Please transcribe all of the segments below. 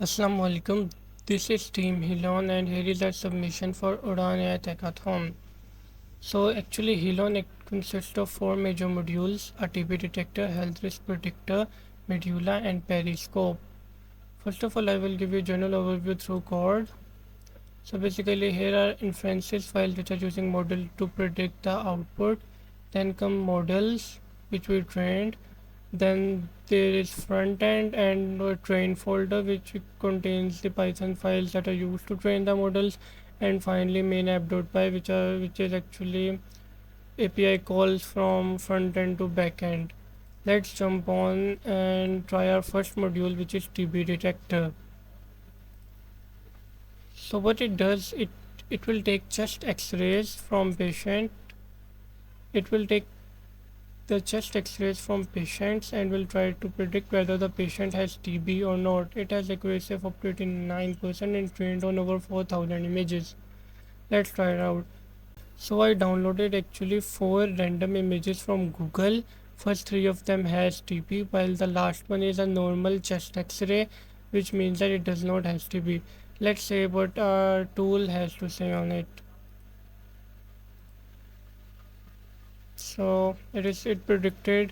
Assalamu alaikum. This is Team Hilon and here is our submission for Udan AI Hackathon. So actually Hilon consists of four major modules: a TB detector, health risk predictor, medulla and periscope. First of all, I will give you a general overview through code. So basically here are inferences files which are using model to predict the output. Then come models which we trained. Then there is front end and a train folder which contains the Python files that are used to train the models, and finally main app.py which is actually API calls from front end to back end. Let's jump on and try our first module, which is TB detector. So what it does, it will take chest x-rays from patient. It will take the chest x-rays from patients and will try to predict whether the patient has TB or not. It has accuracy of up to 89% and trained on over 4000 images. Let's try it out. So I downloaded actually 4 random images from Google. First 3 of them has TB, while the last one is a normal chest x-ray, which means that it does not has TB. Let's say what our tool has to say on it. So it predicted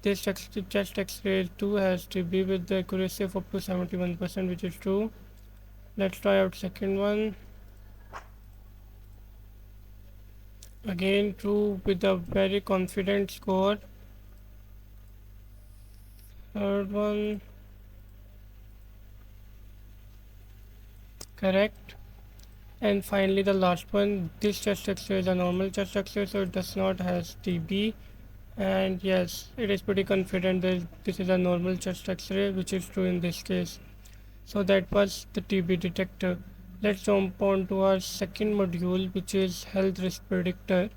this chest x-ray 2 has TB with the accuracy of up to 71%, which is true. Let's try out second one. Again true with a very confident score. Third one correct. And finally the last one, this chest x-ray is a normal chest x-ray, so it does not has TB. And yes, it is pretty confident that this is a normal chest x-ray, which is true in this case. So that was the TB detector. Let's jump on to our second module, which is health risk predictor.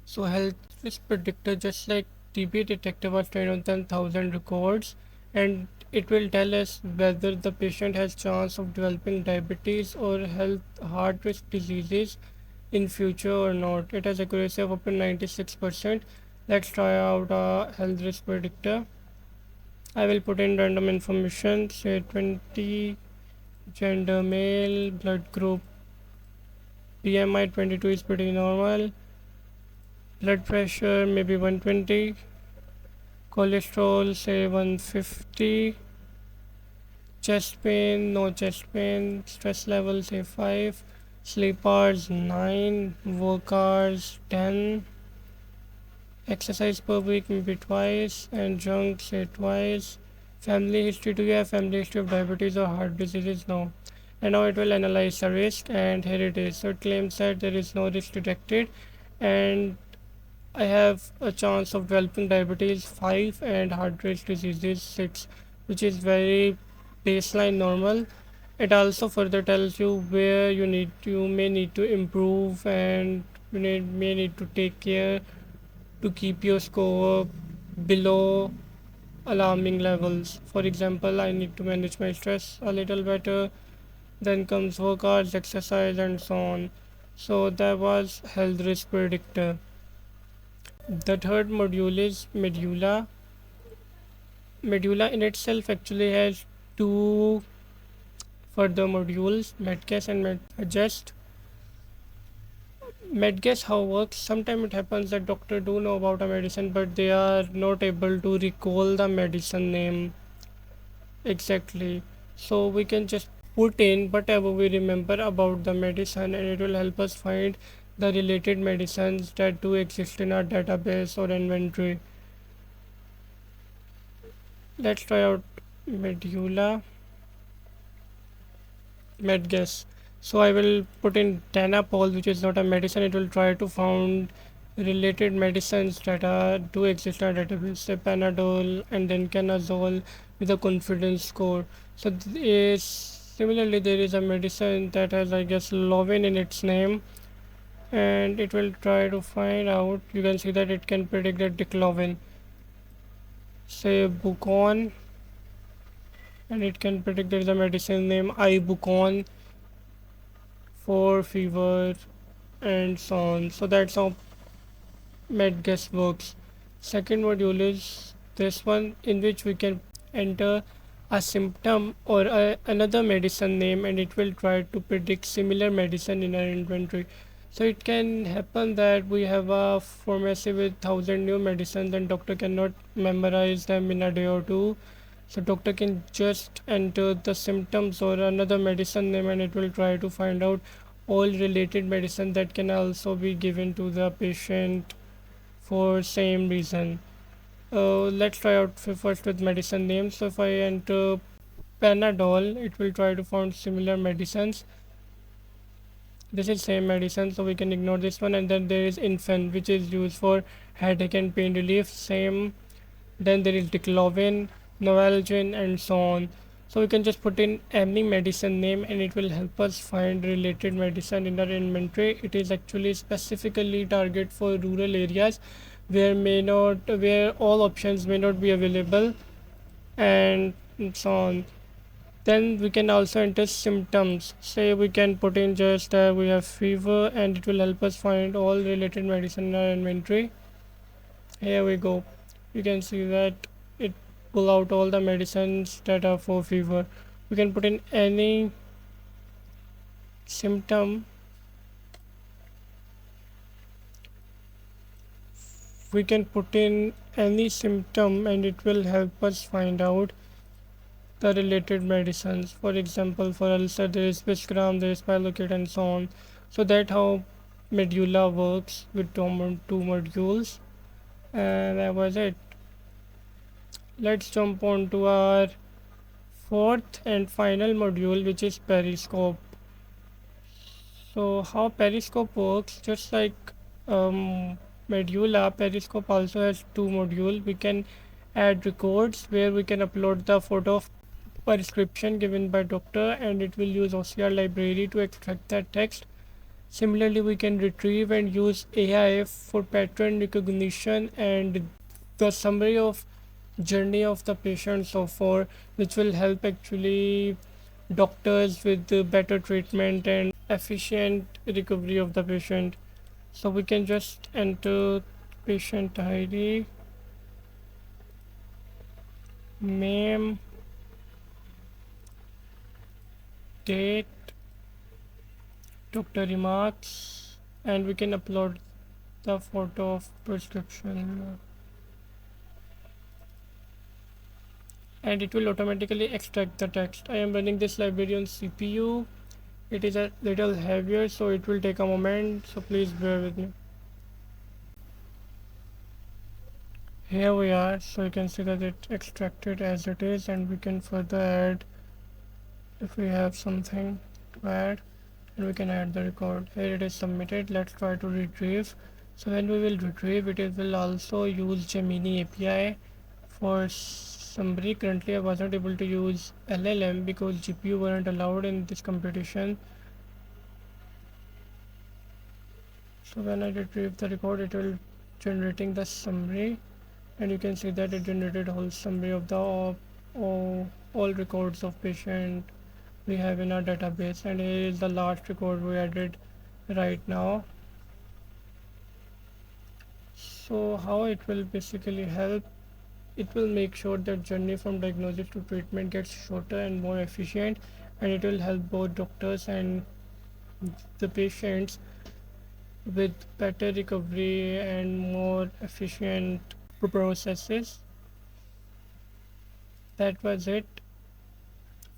So health risk predictor, just like TB detector, was trained on 10,000 records, and it will tell us whether the patient has chance of developing diabetes or heart risk diseases in future or not. It has accuracy of up to 96%. Let's try out a health risk predictor. I will put in random information, say 20, gender male, blood group BMI 22 is pretty normal, blood pressure maybe 120, cholesterol say 150, chest pain no chest pain, stress level say 5, sleep hours 9, work hours 10, exercise per week maybe twice, and junk say twice. Family history, do you have family history of diabetes or heart diseases? No. And now it will analyze the risk, and here it is. So it claims that there is no risk detected, and I have a chance of developing diabetes 5 and heart rate diseases 6, which is very baseline normal. It also further tells you where you may need to improve, and may need to take care to keep your score below alarming levels. For example, I need to manage my stress a little better. Then comes workouts, exercise, and so on. So that was health risk predictor. The third module is medulla. Medulla in itself actually has two further modules, medguess and medadjust. Medguess how works, sometimes it happens that doctor do know about a medicine but they are not able to recall the medicine name exactly, so we can just put in whatever we remember about the medicine and it will help us find the related medicines that do exist in our database or inventory. Let's try out medulla medguess. So I will put in Danapol, which is not a medicine. It will try to find related medicines that do exist in our database, say Panadol and then Canazole with a confidence score. So similarly there is a medicine that has, I guess, Lovin in its name, and it will try to find out. You can see that it can predict that Diclovin, say Bucon, and it can predict there is a medicine name Ibucon for fever and so on. So that's how MedGuess works. Second module is this one, in which we can enter a symptom or another medicine name, and it will try to predict similar medicine in our inventory. So it can happen that we have a pharmacy with 1,000 new medicines and doctor cannot memorize them in a day or two. So doctor can just enter the symptoms or another medicine name, and it will try to find out all related medicine that can also be given to the patient for same reason. Let's try out first with medicine names. So if I enter Panadol, it will try to find similar medicines. This is same medicine, so we can ignore this one. And then there is Infen, which is used for headache and pain relief. Same. Then there is Diclovin, Novalgin, and so on. So we can just put in any medicine name and it will help us find related medicine in our inventory. It is actually specifically target for rural areas where all options may not be available, and so on. Then we can also enter symptoms. Say we can put in just we have fever, and it will help us find all related medicine in our inventory. Here we go. You can see that it pull out all the medicines that are for fever. We can put in any symptom. We can put in any symptom and it will help us find out the related medicines. For example, for ulcer there is Viscram, there is Pylocate, and so on. So that how medulla works with two modules. And that was it. Let's jump on to our fourth and final module, which is periscope. So how periscope works, just like medulla, periscope also has two modules. We can add records where we can upload the photo of prescription given by doctor, and it will use OCR library to extract that text. Similarly, we can retrieve and use AI for pattern recognition and the summary of journey of the patient so far, which will help actually doctors with the better treatment and efficient recovery of the patient. So we can just enter patient ID, name, date, doctor remarks, and we can upload the photo of prescription, and it will automatically extract the text. I am running this library on CPU. It is a little heavier, so it will take a moment, so please bear with me. Here we are, so you can see that it extracted as it is, and we can further add if we have something to add, and we can add the record. Here it is submitted. Let's try to retrieve. So when we will retrieve it, it will also use Gemini API for summary. Currently I wasn't able to use LLM because GPU weren't allowed in this competition. So when I retrieve the record, it will generating the summary, and you can see that it generated a whole summary of the all records of patient we have in our database, and here is the last record we added right now. So how it will basically help, it will make sure that journey from diagnosis to treatment gets shorter and more efficient, and it will help both doctors and the patients with better recovery and more efficient processes. That was it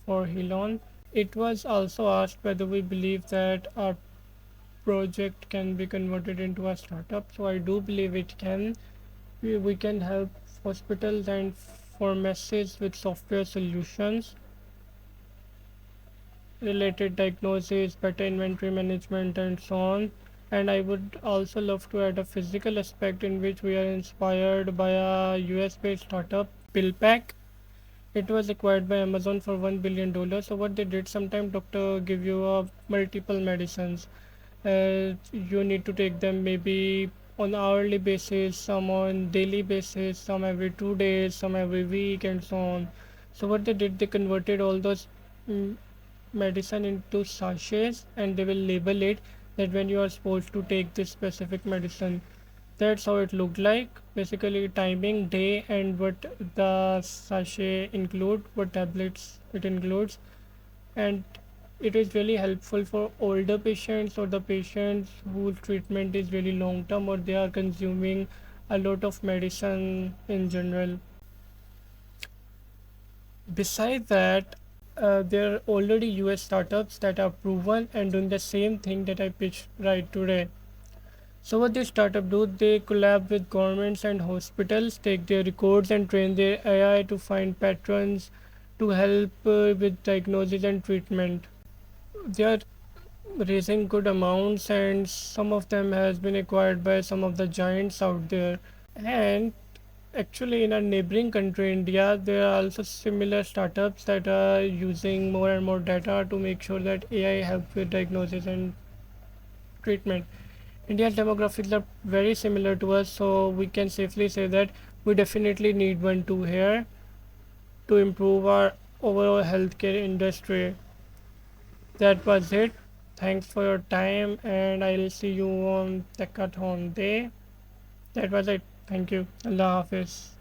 for Helon. It was also asked whether we believe that our project can be converted into a startup. So I do believe it can. We can help hospitals and pharmacies with software solutions, related diagnosis, better inventory management, and so on. And I would also love to add a physical aspect in which we are inspired by a US based startup, PillPack. It was acquired by Amazon for $1 billion. So what they did, sometime doctor give you multiple medicines. You need to take them maybe on hourly basis, some on daily basis, some every 2 days, some every week, and so on. So what they did, they converted all those mm, medicine into sachets, and they will label it that when you are supposed to take this specific medicine. That's how it looked like. Basically, timing, day, and what the sachet include, what tablets it includes, and it is really helpful for older patients or the patients whose treatment is really long term or they are consuming a lot of medicine in general. Besides that, there are already US startups that are proven and doing the same thing that I pitched right today. So what this startup do, they collab with governments and hospitals, take their records and train their AI to find patterns to help with diagnosis and treatment. They are raising good amounts and some of them has been acquired by some of the giants out there. And actually in our neighboring country India, there are also similar startups that are using more and more data to make sure that AI helps with diagnosis and treatment. India's demographics are very similar to us, so we can safely say that we definitely need one too here to improve our overall healthcare industry. That was it. Thanks for your time, and I'll see you on Tekathon Day. That was it. Thank you. Allah Hafiz.